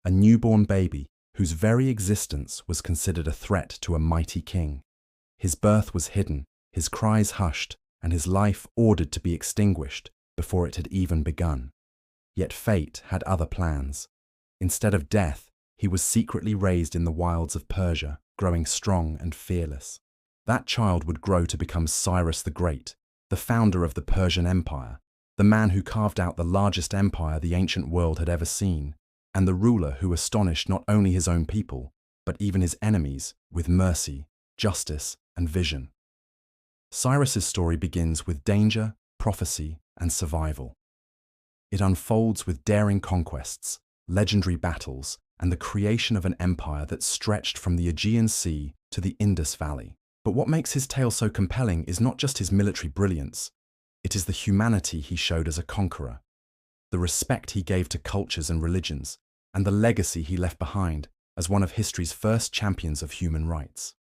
a newborn baby whose very existence was considered a threat to a mighty king. His birth was hidden, his cries hushed, and his life ordered to be extinguished before it had even begun. Yet fate had other plans. Instead of death, he was secretly raised in the wilds of Persia, growing strong and fearless. That child would grow to become Cyrus the Great, the founder of the Persian Empire, the man who carved out the largest empire the ancient world had ever seen, and the ruler who astonished not only his own people, but even his enemies with mercy, justice, and vision. Cyrus's story begins with danger, prophecy, and survival. It unfolds with daring conquests, legendary battles, and the creation of an empire that stretched from the Aegean Sea to the Indus Valley. But what makes his tale so compelling is not just his military brilliance, it is the humanity he showed as a conqueror, the respect he gave to cultures and religions, and the legacy he left behind as one of history's first champions of human rights.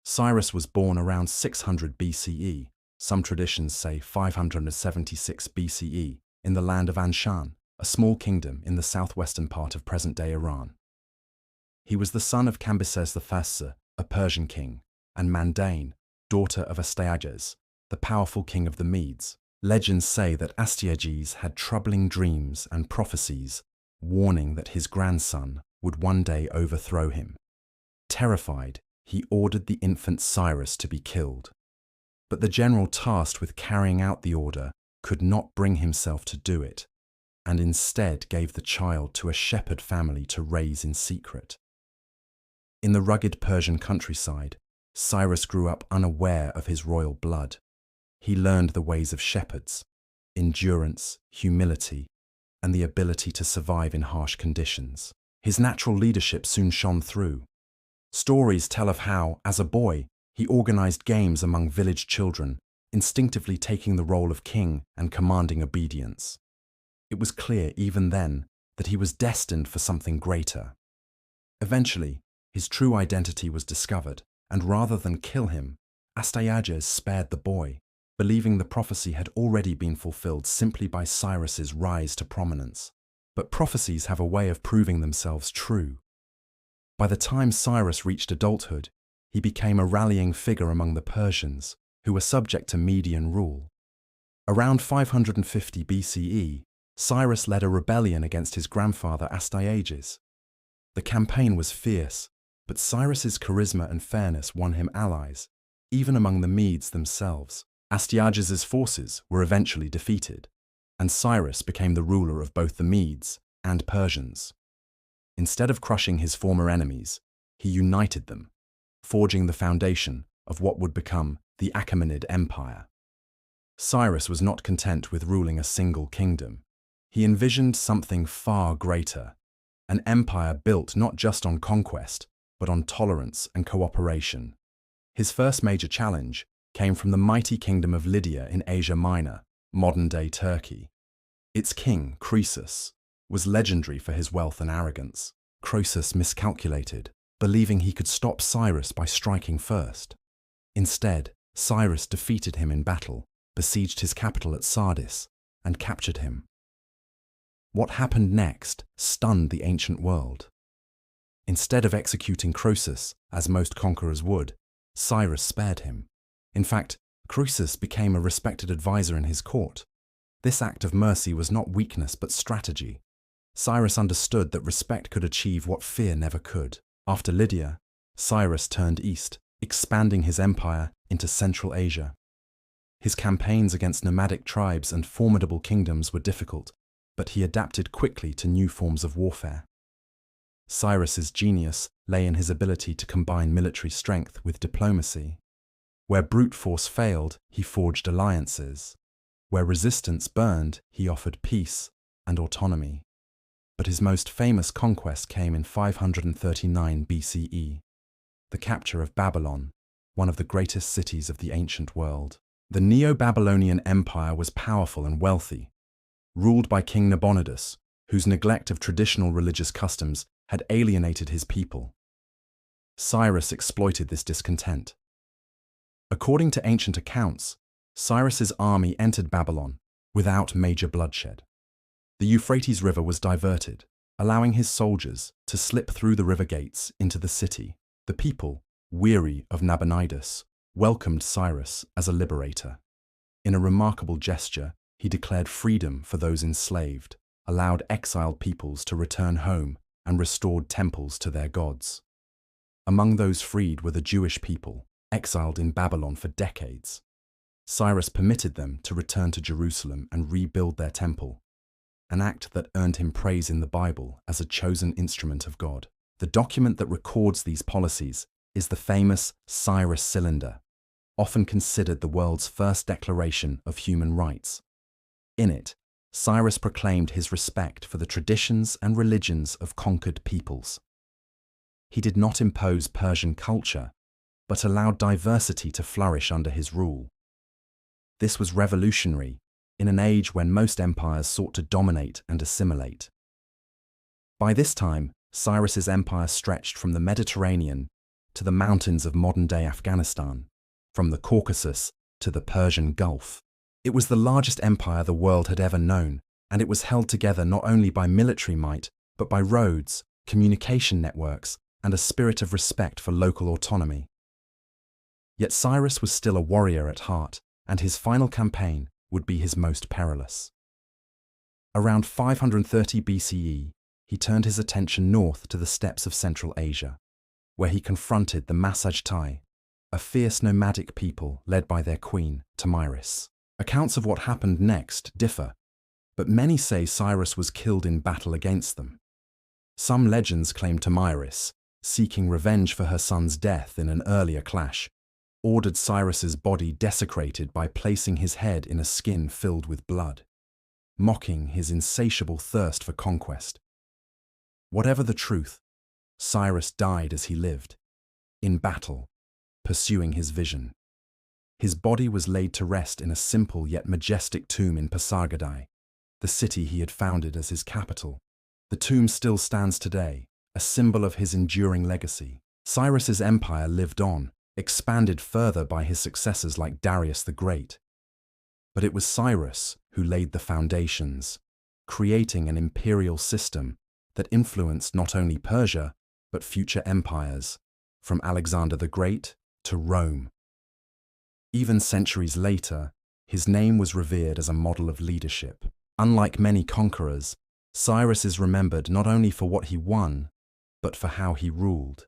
Cyrus was born around 600 BCE, some traditions say 576 BCE, in the land of Anshan, a small kingdom in the southwestern part of present-day Iran. He was the son of Cambyses I, a Persian king, and Mandane, daughter of Astyages, the powerful king of the Medes. Legends say that Astyages had troubling dreams and prophecies, warning that his grandson would one day overthrow him. Terrified, he ordered the infant Cyrus to be killed. But the general tasked with carrying out the order could not bring himself to do it, and instead gave the child to a shepherd family to raise in secret. In the rugged Persian countryside, Cyrus grew up unaware of his royal blood. He learned the ways of shepherds, endurance, humility, and the ability to survive in harsh conditions. His natural leadership soon shone through. Stories tell of how, as a boy, he organized games among village children, instinctively taking the role of king and commanding obedience. It was clear even then that he was destined for something greater. Eventually, his true identity was discovered, and rather than kill him, Astyages spared the boy, believing the prophecy had already been fulfilled simply by Cyrus's rise to prominence. But prophecies have a way of proving themselves true. By the time Cyrus reached adulthood, he became a rallying figure among the Persians, who were subject to Median rule. Around 550 BCE, Cyrus led a rebellion against his grandfather Astyages. The campaign was fierce, but Cyrus's charisma and fairness won him allies, even among the Medes themselves. Astyages' forces were eventually defeated, and Cyrus became the ruler of both the Medes and Persians. Instead of crushing his former enemies, he united them, forging the foundation of what would become the Achaemenid Empire. Cyrus was not content with ruling a single kingdom. He envisioned something far greater, an empire built not just on conquest, but on tolerance and cooperation. His first major challenge came from the mighty kingdom of Lydia in Asia Minor, modern-day Turkey. Its king, Croesus, was legendary for his wealth and arrogance. Croesus miscalculated, believing he could stop Cyrus by striking first. Instead, Cyrus defeated him in battle, besieged his capital at Sardis, and captured him. What happened next stunned the ancient world. Instead of executing Croesus, as most conquerors would, Cyrus spared him. In fact, Croesus became a respected advisor in his court. This act of mercy was not weakness but strategy. Cyrus understood that respect could achieve what fear never could. After Lydia, Cyrus turned east, expanding his empire into Central Asia. His campaigns against nomadic tribes and formidable kingdoms were difficult, but he adapted quickly to new forms of warfare. Cyrus's genius lay in his ability to combine military strength with diplomacy. Where brute force failed, he forged alliances. Where resistance burned, he offered peace and autonomy. But his most famous conquest came in 539 BCE, the capture of Babylon, one of the greatest cities of the ancient world. The Neo-Babylonian Empire was powerful and wealthy, ruled by King Nabonidus, whose neglect of traditional religious customs had alienated his people. Cyrus exploited this discontent. According to ancient accounts, Cyrus's army entered Babylon without major bloodshed. The Euphrates River was diverted, allowing his soldiers to slip through the river gates into the city. The people, weary of Nabonidus, welcomed Cyrus as a liberator. In a remarkable gesture, he declared freedom for those enslaved, allowed exiled peoples to return home, and restored temples to their gods. Among those freed were the Jewish people, exiled in Babylon for decades. Cyrus permitted them to return to Jerusalem and rebuild their temple, an act that earned him praise in the Bible as a chosen instrument of God. The document that records these policies is the famous Cyrus Cylinder, often considered the world's first declaration of human rights. In it, Cyrus proclaimed his respect for the traditions and religions of conquered peoples. He did not impose Persian culture, but allowed diversity to flourish under his rule. This was revolutionary in an age when most empires sought to dominate and assimilate. By this time, Cyrus's empire stretched from the Mediterranean to the mountains of modern-day Afghanistan, from the Caucasus to the Persian Gulf. It was the largest empire the world had ever known, and it was held together not only by military might, but by roads, communication networks, and a spirit of respect for local autonomy. Yet Cyrus was still a warrior at heart, and his final campaign would be his most perilous. Around 530 BCE, he turned his attention north to the steppes of Central Asia, where he confronted the Massagetae, a fierce nomadic people led by their queen, Tomyris. Accounts of what happened next differ, but many say Cyrus was killed in battle against them. Some legends claim Tomyris, seeking revenge for her son's death in an earlier clash, ordered Cyrus's body desecrated by placing his head in a skin filled with blood, mocking his insatiable thirst for conquest. Whatever the truth, Cyrus died as he lived, in battle, pursuing his vision. His body was laid to rest in a simple yet majestic tomb in Pasargadae, the city he had founded as his capital. The tomb still stands today, a symbol of his enduring legacy. Cyrus's empire lived on, expanded further by his successors like Darius the Great. But it was Cyrus who laid the foundations, creating an imperial system that influenced not only Persia, but future empires, from Alexander the Great to Rome. Even centuries later, his name was revered as a model of leadership. Unlike many conquerors, Cyrus is remembered not only for what he won, but for how he ruled.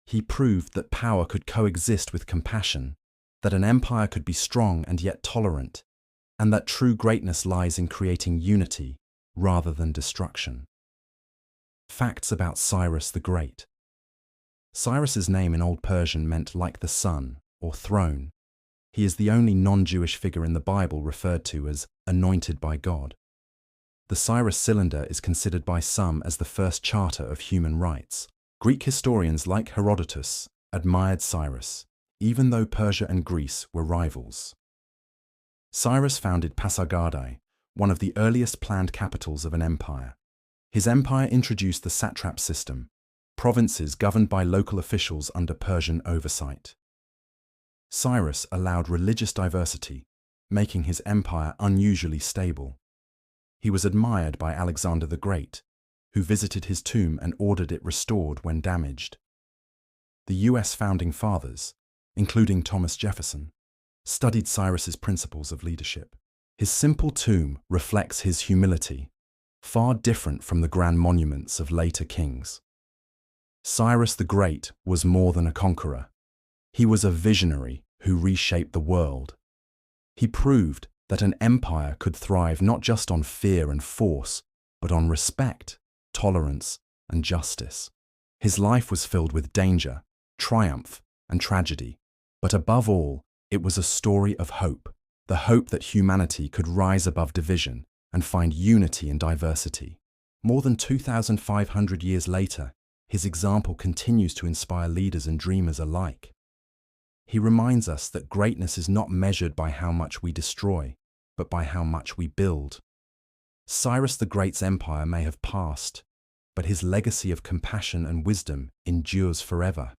He proved that power could coexist with compassion, that an empire could be strong and yet tolerant, and that true greatness lies in creating unity rather than destruction. Facts about Cyrus the Great. Cyrus's name in Old Persian meant like the sun, or throne. He is the only non-Jewish figure in the Bible referred to as anointed by God. The Cyrus Cylinder is considered by some as the first charter of human rights. Greek historians like Herodotus admired Cyrus, even though Persia and Greece were rivals. Cyrus founded Pasargadae, one of the earliest planned capitals of an empire. His empire introduced the satrap system, provinces governed by local officials under Persian oversight. Cyrus allowed religious diversity, making his empire unusually stable. He was admired by Alexander the Great, who visited his tomb and ordered it restored when damaged. The US founding fathers, including Thomas Jefferson, studied Cyrus's principles of leadership. His simple tomb reflects his humility, far different from the grand monuments of later kings. Cyrus the Great was more than a conqueror. He was a visionary who reshaped the world. He proved that an empire could thrive not just on fear and force, but on respect, tolerance, and justice. His life was filled with danger, triumph, and tragedy, but above all, it was a story of hope, the hope that humanity could rise above division and find unity in diversity. More than 2,500 years later, his example continues to inspire leaders and dreamers alike. He reminds us that greatness is not measured by how much we destroy, but by how much we build. Cyrus the Great's empire may have passed, but his legacy of compassion and wisdom endures forever.